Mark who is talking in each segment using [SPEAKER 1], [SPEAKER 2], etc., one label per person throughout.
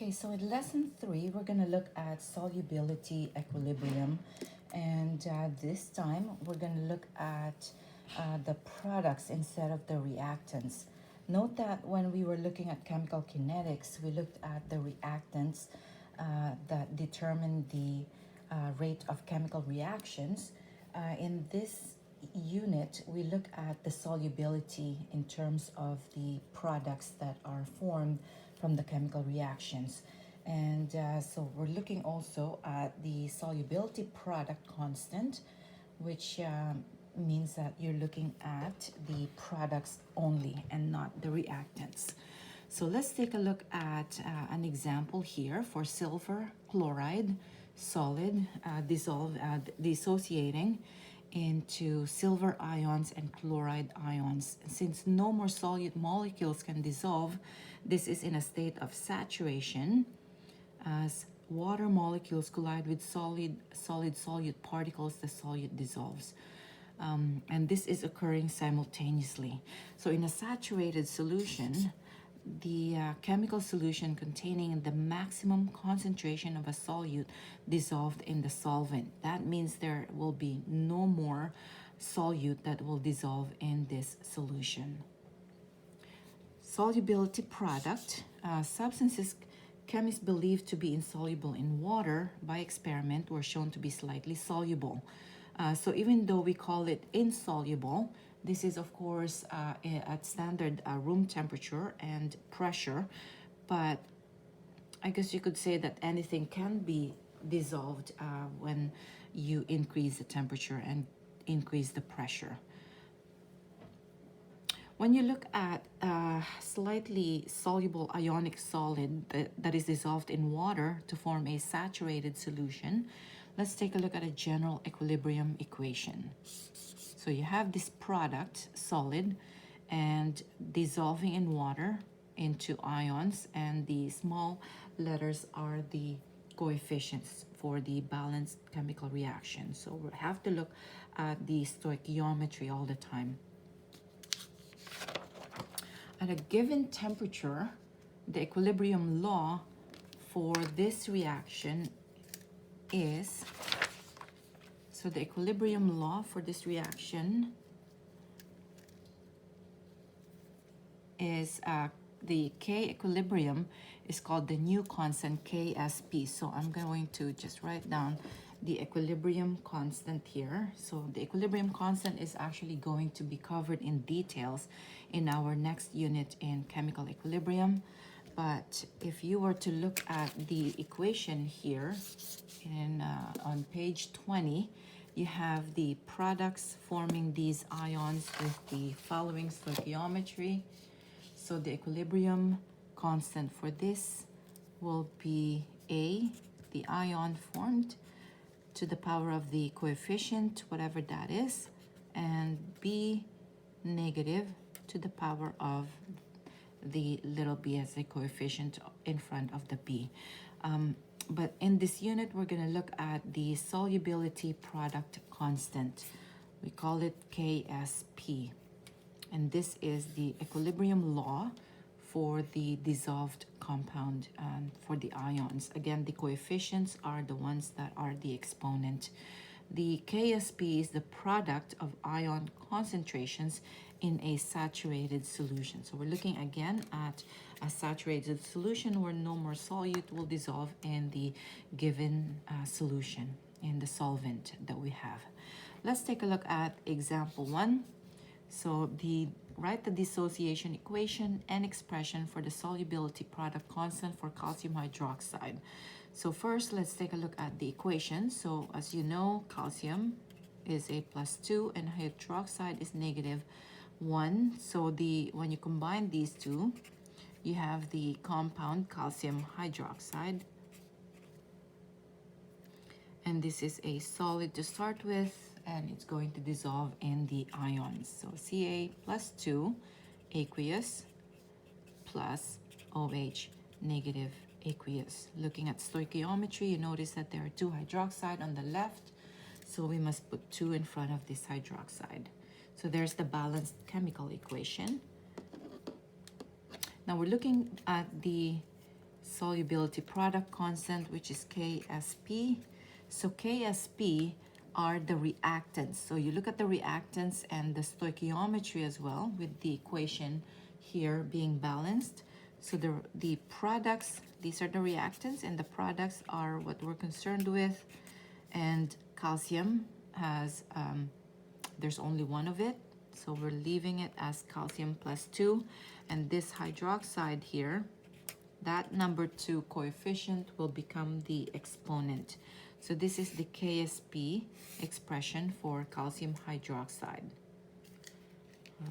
[SPEAKER 1] Okay, so in lesson 3, we're going to look at solubility equilibrium. And this time, we're going to look at the products instead of the reactants. Note that when we were looking at chemical kinetics, we looked at the reactants that determine the rate of chemical reactions. In this unit, we look at the solubility in terms of the products that are formed from the chemical reactions. And so we're looking also at the solubility product constant, which means that you're looking at the products only and not the reactants. So let's take a look at an example here for silver chloride solid dissociating into silver ions and chloride ions. Since no more solute molecules can dissolve, this is in a state of saturation as water molecules collide with solid solute particles. The solute dissolves. And this is occurring simultaneously. So in a saturated solution, the chemical solution containing the maximum concentration of a solute dissolved in the solvent. That means there will be no more solute that will dissolve in this solution. Solubility product. Substances chemists believe to be insoluble in water by experiment were shown to be slightly soluble. So even though we call it insoluble, this is, of course, at standard room temperature and pressure, but I guess you could say that anything can be dissolved when you increase the temperature and increase the pressure. When you look at a slightly soluble ionic solid that is dissolved in water to form a saturated solution, let's take a look at a general equilibrium equation. So you have this product, solid, and dissolving in water into ions, and the small letters are the coefficients for the balanced chemical reaction. So we have to look at the stoichiometry all the time. At a given temperature, the equilibrium law for this reaction is, so the equilibrium law for this reaction is the K equilibrium is called the new constant KSP. So I'm going to just write down the equilibrium constant here. So the equilibrium constant is actually going to be covered in details in our next unit in chemical equilibrium. But if you were to look at the equation here on page 20, you have the products forming these ions with the following stoichiometry. So the equilibrium constant for this will be A, the ion formed, to the power of the coefficient, whatever that is, and B, negative, to the power of the little b as a coefficient in front of the B. But in this unit, we're going to look at the solubility product constant. We call it KSP. And this is the equilibrium law for the dissolved compound and for the ions. Again, the coefficients are the ones that are the exponent. The KSP is the product of ion concentrations in a saturated solution. So we're looking again at a saturated solution where no more solute will dissolve in the given solution, in the solvent that we have. Let's take a look at example 1. So write the dissociation equation and expression for the solubility product constant for calcium hydroxide. So first, let's take a look at the equation. So as you know, calcium is a +2 and hydroxide is -1. So when you combine these two, you have the compound calcium hydroxide. And this is a solid to start with, and it's going to dissolve in the ions. So Ca +2 aqueous plus OH negative aqueous. Looking at stoichiometry, you notice that there are 2 hydroxide on the left, so we must put 2 in front of this hydroxide. So there's the balanced chemical equation. Now we're looking at the solubility product constant, which is KSP. So KSP are the reactants. So you look at the reactants and the stoichiometry as well, with the equation here being balanced. So the products, these are the reactants, and the products are what we're concerned with. And calcium has, there's only one of it, so we're leaving it as calcium +2. And this hydroxide here, that number 2 coefficient will become the exponent. So this is the KSP expression for calcium hydroxide.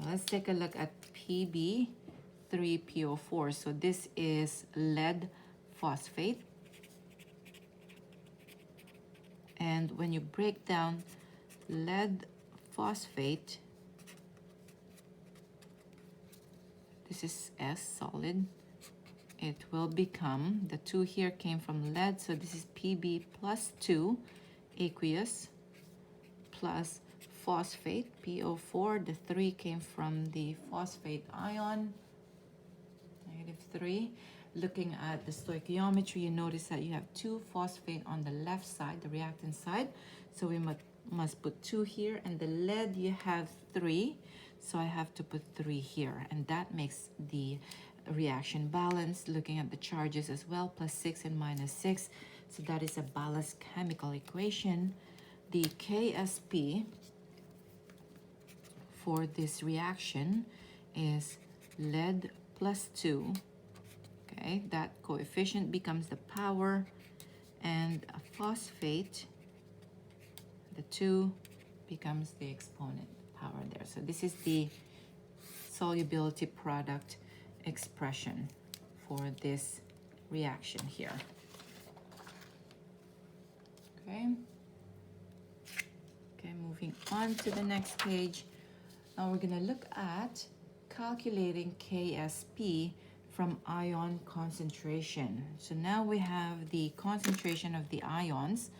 [SPEAKER 1] Let's take a look at Pb3PO4. So this is lead phosphate. And when you break down lead phosphate, this is S, solid. It will become, the 2 here came from lead, so this is Pb +2 aqueous plus phosphate, PO4. The 3 came from the phosphate ion, -3. Looking at the stoichiometry, you notice that you have 2 phosphate on the left side, the reactant side. So we must put 2 here, and the lead you have 3. So I have to put 3 here, and that makes the reaction balance. Looking at the charges as well, +6 and -6. So that is a balanced chemical equation. The KSP for this reaction is lead +2. Okay, that coefficient becomes the power, and a phosphate, the 2 becomes the exponent power there. So this is the solubility product expression for this reaction here. Okay, moving on to the next page. Now we're going to look at calculating KSP from ion concentration. So now we have the concentration of the ions,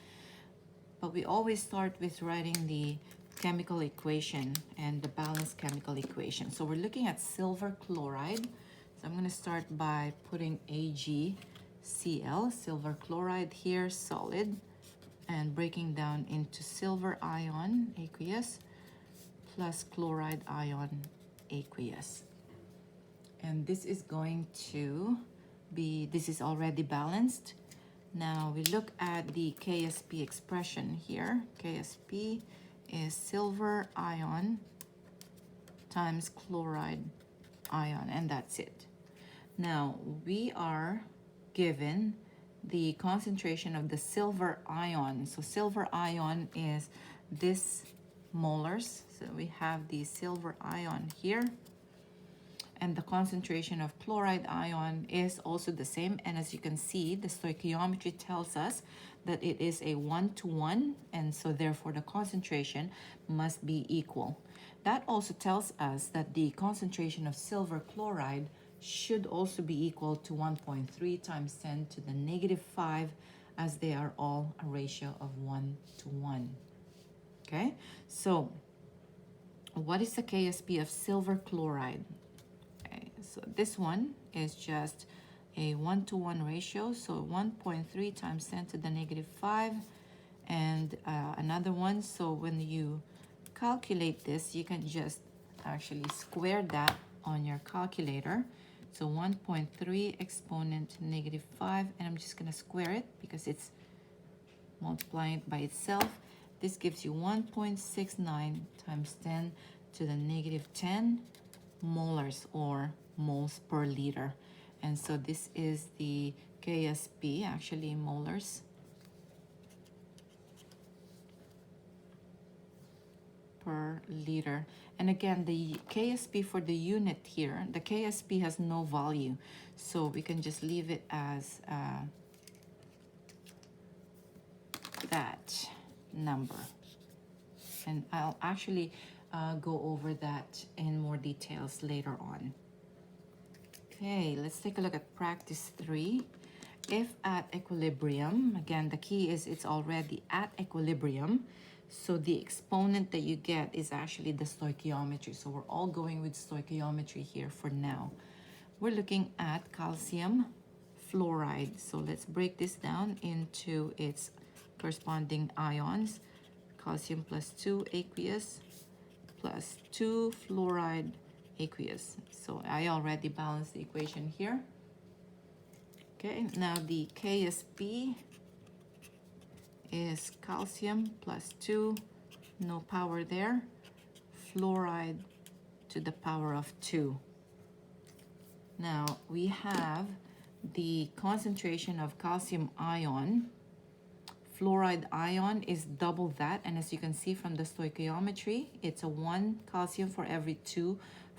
[SPEAKER 1] but we always start with writing the chemical equation and the balanced chemical equation. So we're looking at silver chloride. So I'm going to start by putting AgCl, silver chloride here, solid, and breaking down into silver ion, aqueous, plus chloride ion, aqueous. And this is going to be, this is already balanced. Now we look at the KSP expression here. KSP is silver ion times chloride ion, and that's it. Now we are given the concentration of the silver ion. So silver ion is this molars. So we have the silver ion here. And the concentration of chloride ion is also the same. And as you can see, the stoichiometry tells us that it is a 1-to-1, and so therefore the concentration must be equal. That also tells us that the concentration of silver chloride should also be equal to 1.3 times 10 to the -5, as they are all a ratio of 1-to-1. Okay, so what is the KSP of silver chloride? So this one is just a 1-to-1 ratio, so 1.3 times 10 to the -5, and another one. So when you calculate this, you can just actually square that on your calculator. So 1.3 exponent -5, and I'm just going to square it because it's multiplying it by itself. This gives you 1.69 times 10 to the -10 molars, or moles per liter. And so this is the KSP, actually molars per liter. And again, the KSP for the unit here, the KSP has no value, so we can just leave it as that number. And I'll actually go over that in more details later on. Okay, let's take a look at practice 3. If at equilibrium, again, the key is it's already at equilibrium, so the exponent that you get is actually the stoichiometry. So we're all going with stoichiometry here for now. We're looking at calcium fluoride. So let's break this down into its corresponding ions. Calcium plus 2 aqueous plus 2 fluoride aqueous. So I already balanced the equation here. Okay, now the KSP is calcium plus 2, no power there, fluoride to the power of 2. Now we have the concentration of calcium ion. Fluoride ion is double that, and as you can see from the stoichiometry, it's a 1 calcium for every 2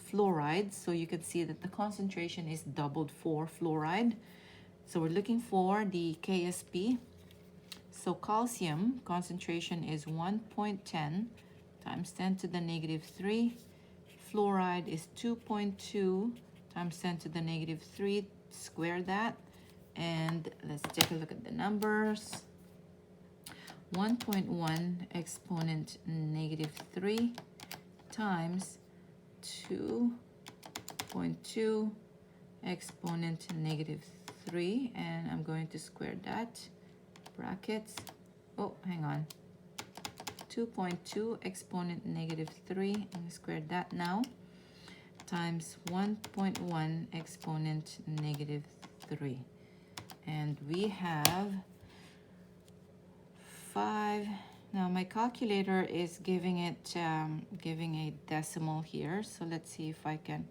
[SPEAKER 1] fluoride. So you can see that the concentration is doubled for fluoride. So we're looking for the KSP. So calcium concentration is 1.10 times 10 to the negative 3. Fluoride is 2.2 times 10 to the negative 3. Square that. And let's take a look at the numbers. 1.1 exponent negative 3 times 2.2 exponent negative 3. And I'm going to square that. Brackets. Oh, hang on. 2.2 exponent negative 3. I'm going to square that now. Times 1.1 exponent negative 3. And we have 5. Now my calculator is giving it giving a decimal here. So let's see if I can.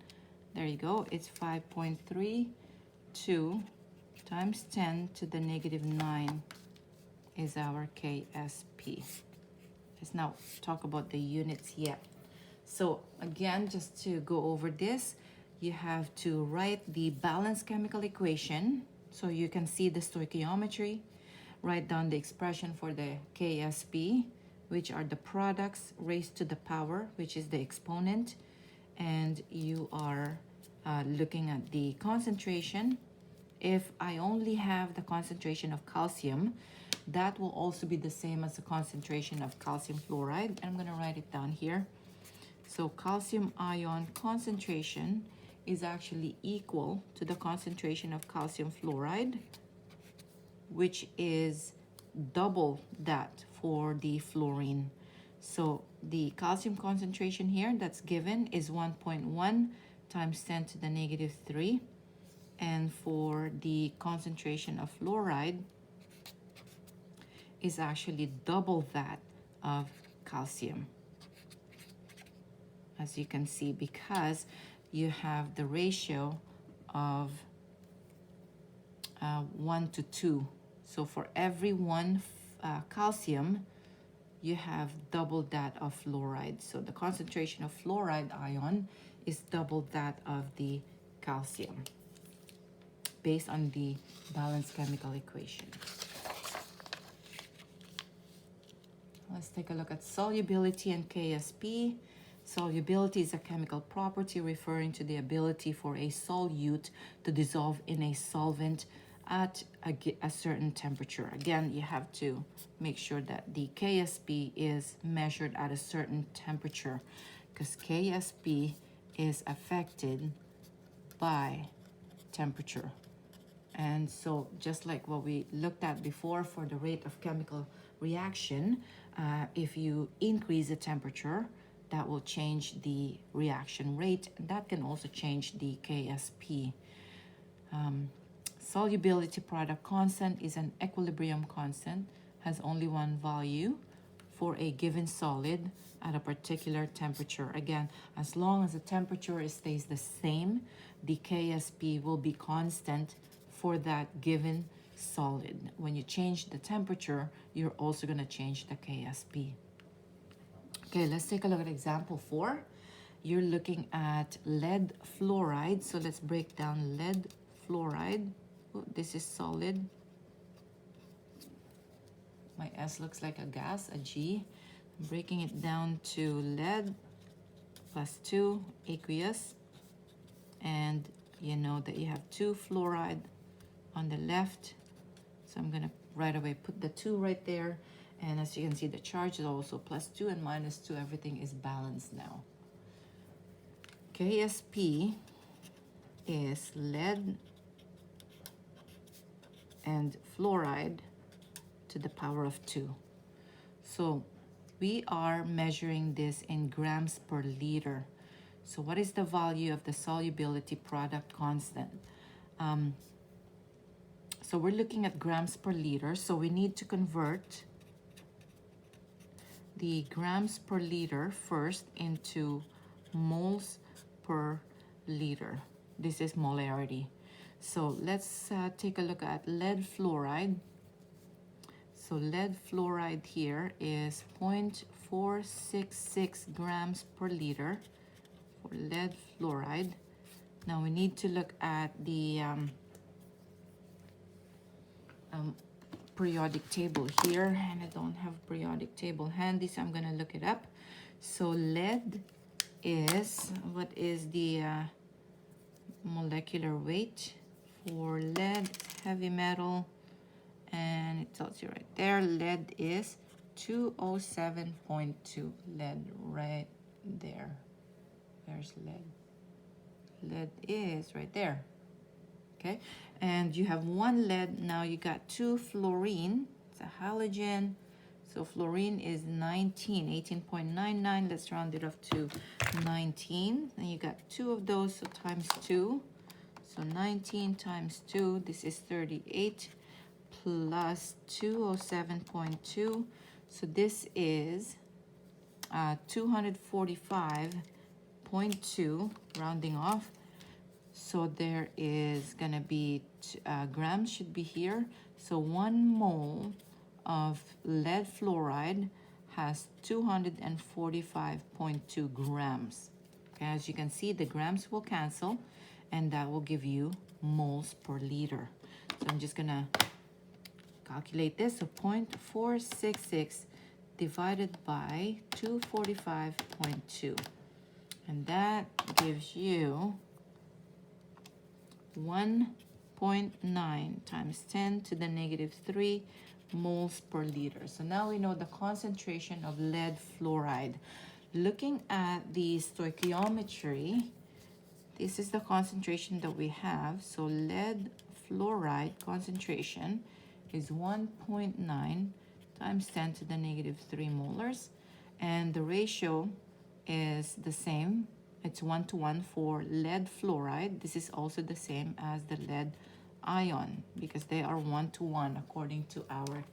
[SPEAKER 1] There you go. It's 5.32 times 10 to the negative 9 is our KSP. Let's now talk about the units yet. So again, just to go over this, you have to write the balanced chemical equation so you can see the stoichiometry. Write down the expression for the KSP, which are the products raised to the power, which is the exponent. And you are looking at the concentration. If I only have the concentration of calcium, that will also be the same as the concentration of calcium fluoride. I'm going to write it down here. So calcium ion concentration is actually equal to the concentration of calcium fluoride, which is double that for the fluorine. So the calcium concentration here that's given is 1.1 times 10 to the negative 3. And for the concentration of fluoride is actually double that of calcium. As you can see, because you have the ratio of 1 to 2. So for every 1 calcium, you have double that of fluoride. So the concentration of fluoride ion is double that of the calcium based on the balanced chemical equation. Let's take a look at solubility and KSP. Solubility is a chemical property referring to the ability for a solute to dissolve in a solvent at a certain temperature. Again, you have to make sure that the KSP is measured at a certain temperature, because KSP is affected by temperature. And so just like what we looked at before for the rate of chemical reaction, if you increase the temperature, that will change the reaction rate. That can also change the KSP. Solubility product constant is an equilibrium constant, has only one value for a given solid at a particular temperature. Again, as long as the temperature stays the same, the KSP will be constant for that given solid. When you change the temperature, you're also going to change the KSP. Okay, let's take a look at example 4. You're looking at lead fluoride. So let's break down lead fluoride. Oh, this is solid. My S looks like a gas, a G. I'm breaking it down to lead plus 2 aqueous. And you know that you have 2 fluoride on the left. So I'm going to right away put the 2 right there. And as you can see, the charge is also plus 2 and minus 2. Everything is balanced now. KSP is lead and fluoride to the power of 2. So we are measuring this in grams per liter. So what is the value of the solubility product constant? So we're looking at grams per liter. So we need to convert the grams per liter first into moles per liter. This is molarity. So let's take a look at lead fluoride. So lead fluoride here is 0.466 grams per liter for lead fluoride. Now we need to look at the periodic table here, and I don't have periodic table handy, so I'm gonna look it up. So lead is, what is the molecular weight for lead? It's heavy metal, and it tells you right there, lead is 207.2. lead right there. There's lead. Lead is right there. Okay, and you have one lead. Now you got 2 fluorine. It's a halogen. So fluorine is 18.99. Let's round it up to 19. And you got 2 of those, so times 2. So 19 times 2, this is 38 plus 207.2. So this is 245.2, rounding off. So there is gonna be, grams should be here. So 1 mole of lead fluoride has 245.2 grams. Okay, as you can see, the grams will cancel, and that will give you moles per liter. So I'm just gonna calculate this. So 0.466 divided by 245.2. And that gives you 1.9 times 10 to the negative 3 moles per liter. So now we know the concentration of lead fluoride. Looking at the stoichiometry, this is the concentration that we have. So lead fluoride concentration is 1.9 times 10 to the negative 3 molars. And the ratio is the same. It's 1:1 for lead fluoride. This is also the same as the lead ion because they are 1:1 according to our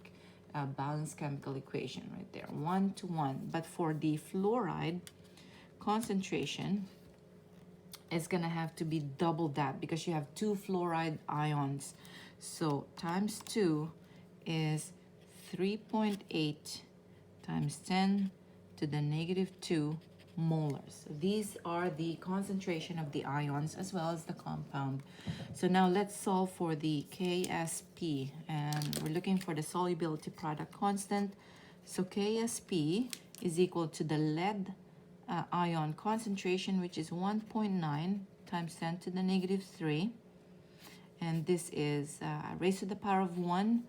[SPEAKER 1] balanced chemical equation right there, 1:1. But for the fluoride concentration, it's gonna have to be double that because you have 2 fluoride ions. So times 2 is 3.8 times 10 to the negative 2 molars. So these are the concentration of the ions as well as the compound. So now let's solve for the KSP, and we're looking for the solubility product constant. So KSP is equal to the lead ion concentration, which is 1.9 times 10 to the negative 3, and this is raised to the power of 1.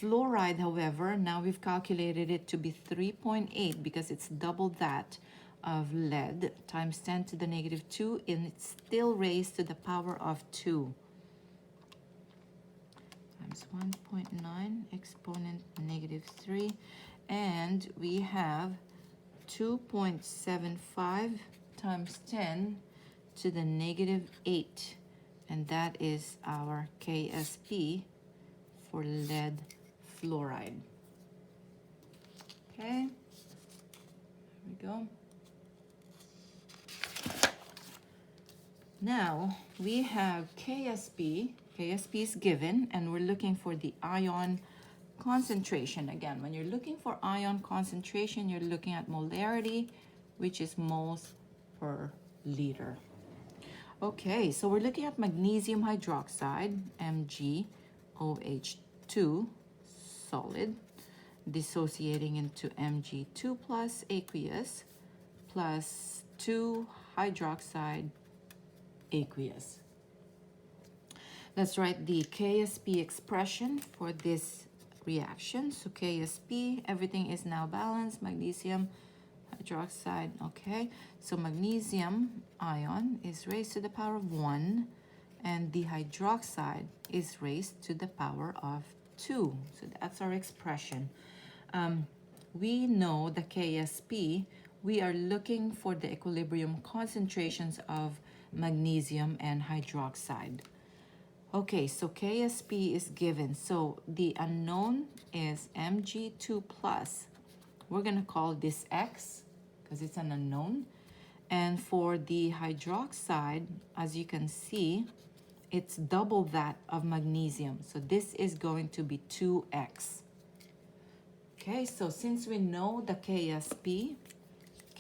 [SPEAKER 1] Fluoride, however, now we've calculated it to be 3.8 because it's double that of lead times 10 to the negative 2, and it's still raised to the power of 2 times 1.9 exponent negative 3, and we have 2.75 times 10 to the negative 8, and that is our KSP for lead fluoride. Okay, there we go. Now we have KSP. KSP is given, and we're looking for the ion concentration. Again, when you're looking for ion concentration, you're looking at molarity, which is moles per liter. Okay, so we're looking at magnesium hydroxide, MgOH2, solid, dissociating into Mg2 plus aqueous plus 2 hydroxide aqueous. Let's write the KSP expression for this reaction. So KSP, everything is now balanced. Magnesium hydroxide, okay. So magnesium ion is raised to the power of 1, and the hydroxide is raised to the power of 2. So that's our expression. We know the KSP. We are looking for the equilibrium concentrations of magnesium and hydroxide. Okay, so KSP is given. So the unknown is Mg2 plus. We're going to call this X because it's an unknown. And for the hydroxide, as you can see, it's double that of magnesium. So this is going to be 2X. Okay, so since we know the KSP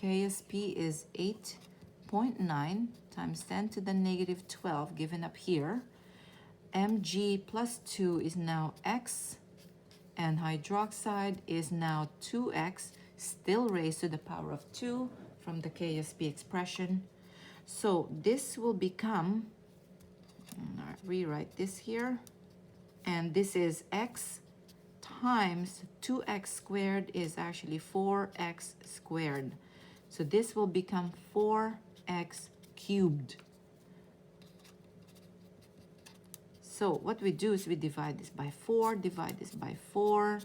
[SPEAKER 1] is 8.9 times 10 to the negative 12 given up here. Mg plus 2 is now X, and hydroxide is now 2X, still raised to the power of 2 from the KSP expression. So this will become, rewrite this here, and this is X times 2X squared is actually 4X squared. So this will become 4X cubed. So what we do is we divide this by 4, divide this by 4,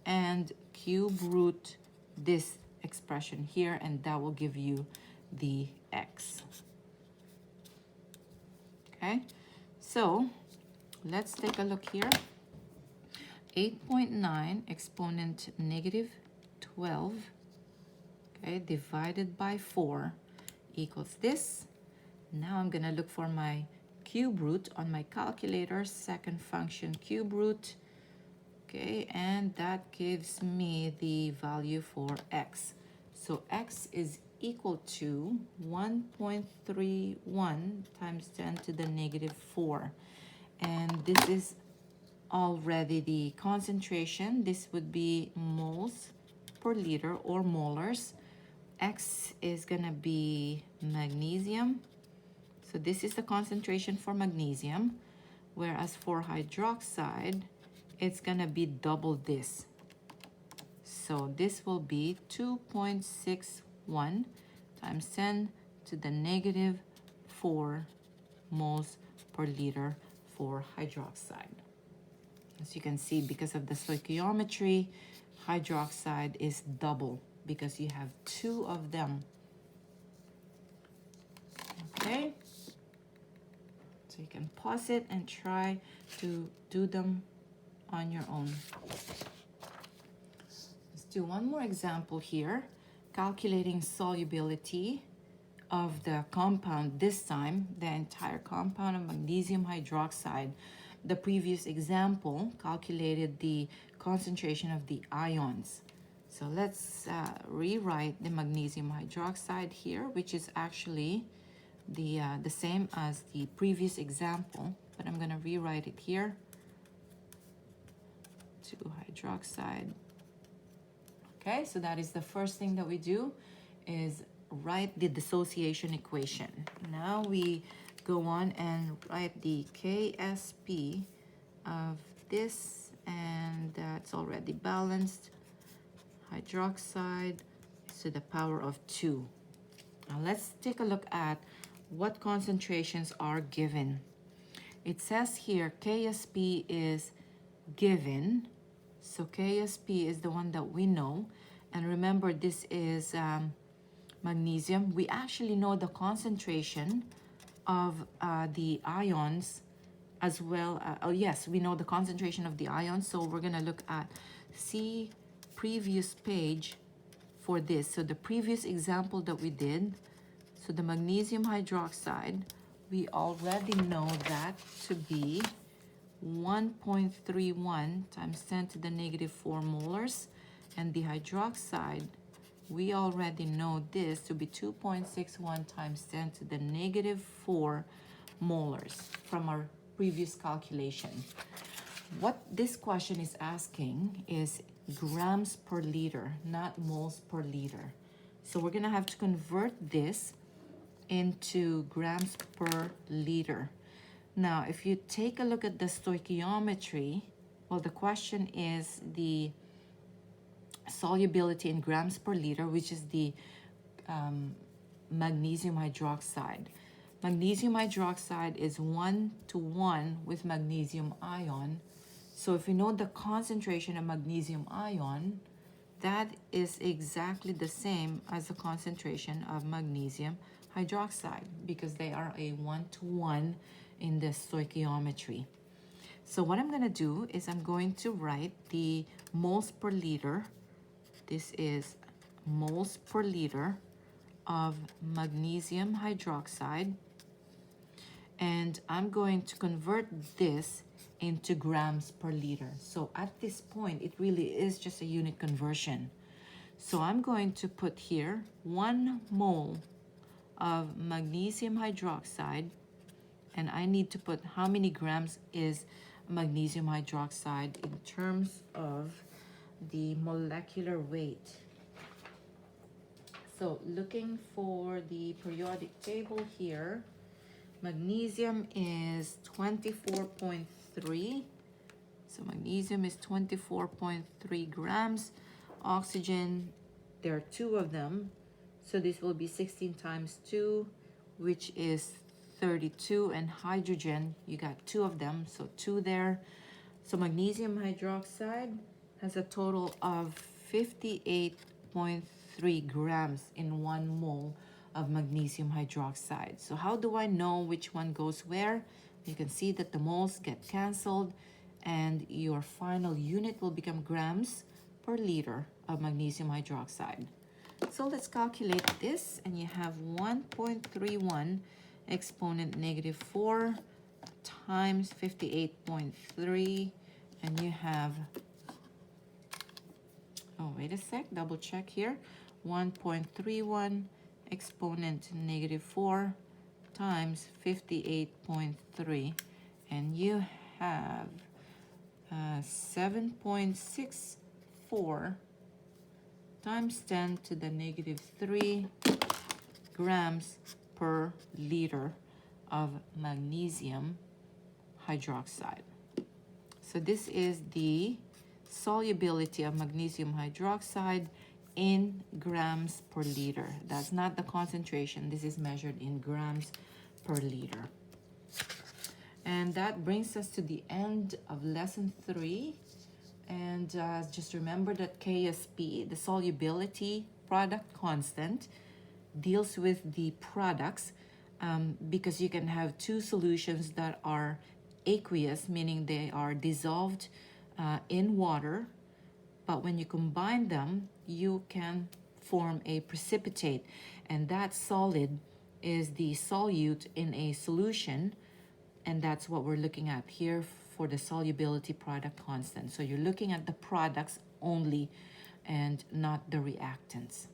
[SPEAKER 1] and cube root this expression here, and that will give you the X. Okay, so let's take a look here. 8.9 exponent negative 12, okay, divided by 4 equals this. Now I'm going to look for my cube root on my calculator, second function cube root. Okay, and that gives me the value for X. So X is equal to 1.31 times 10 to the negative 4. And this is already the concentration. This would be moles per liter or molars. X is gonna be magnesium. So this is the concentration for magnesium, whereas for hydroxide, it's gonna be double this. So this will be 2.61 times 10 to the negative 4 moles per liter for hydroxide. As you can see, because of the stoichiometry, hydroxide is double because you have 2 of them. Okay, so you can pause it and try to do them on your own. Let's do one more example here, calculating solubility of the compound, this time the entire compound of magnesium hydroxide. The previous example calculated the concentration of the ions. So let's rewrite the magnesium hydroxide here, which is actually the same as the previous example, but I'm going to rewrite it here to hydroxide. Okay, so that is the first thing that we do, is write the dissociation equation. Now we go on and write the KSP of this, and that's already balanced. Hydroxide is to the power of 2. Now let's take a look at what concentrations are given. It says here KSP is given, so KSP is the one that we know, and remember this is magnesium. We actually know the concentration of the ions as well. Oh yes, we know the concentration of the ions, so we're gonna look at previous page for this. So the previous example that we did, so the magnesium hydroxide, we already know that to be 1.31 times 10 to the negative 4 molars, and the hydroxide, we already know this to be 2.61 times 10 to the negative 4 molars from our previous calculation. What this question is asking is grams per liter, not moles per liter. So we're gonna have to convert this into grams per liter. Now, if you take a look at the stoichiometry, well, the question is the solubility in grams per liter, which is the magnesium hydroxide. Magnesium hydroxide is 1:1 with magnesium ion. So if you know the concentration of magnesium ion, that is exactly the same as the concentration of magnesium hydroxide because they are a 1:1 in the stoichiometry. So what I'm going to do is I'm going to write the moles per liter. This is moles per liter of magnesium hydroxide. And I'm going to convert this into grams per liter. So at this point, it really is just a unit conversion. So I'm going to put here 1 mole of magnesium hydroxide, and I need to put how many grams is magnesium hydroxide in terms of the molecular weight. So looking for the periodic table here, magnesium is 24.3. So magnesium is 24.3 grams. Oxygen, there are 2 of them. So this will be 16 times 2, which is 32. And hydrogen, you got 2 of them, so 2 there. So magnesium hydroxide has a total of 58.3 grams in 1 mole of magnesium hydroxide. So how do I know which one goes where? You can see that the moles get canceled and your final unit will become grams per liter of magnesium hydroxide. So let's calculate this, and you have 1.31 exponent -4 times 58.3, and you have, oh wait a sec, double check here, 1.31 exponent -4 times 58.3, and you have 7.64 times 10 to the -3 grams per liter of magnesium hydroxide. So this is the solubility of magnesium hydroxide in grams per liter. That's not the concentration. This is measured in grams per liter. And that brings us to the end of lesson 3. And just remember that KSP, the solubility product constant, deals with the products because you can have 2 solutions that are aqueous, meaning they are dissolved in water, but when you combine them, you can form a precipitate, and that solid is the solute in a solution, and that's what we're looking at here for the solubility product constant. So you're looking at the products only and not the reactants.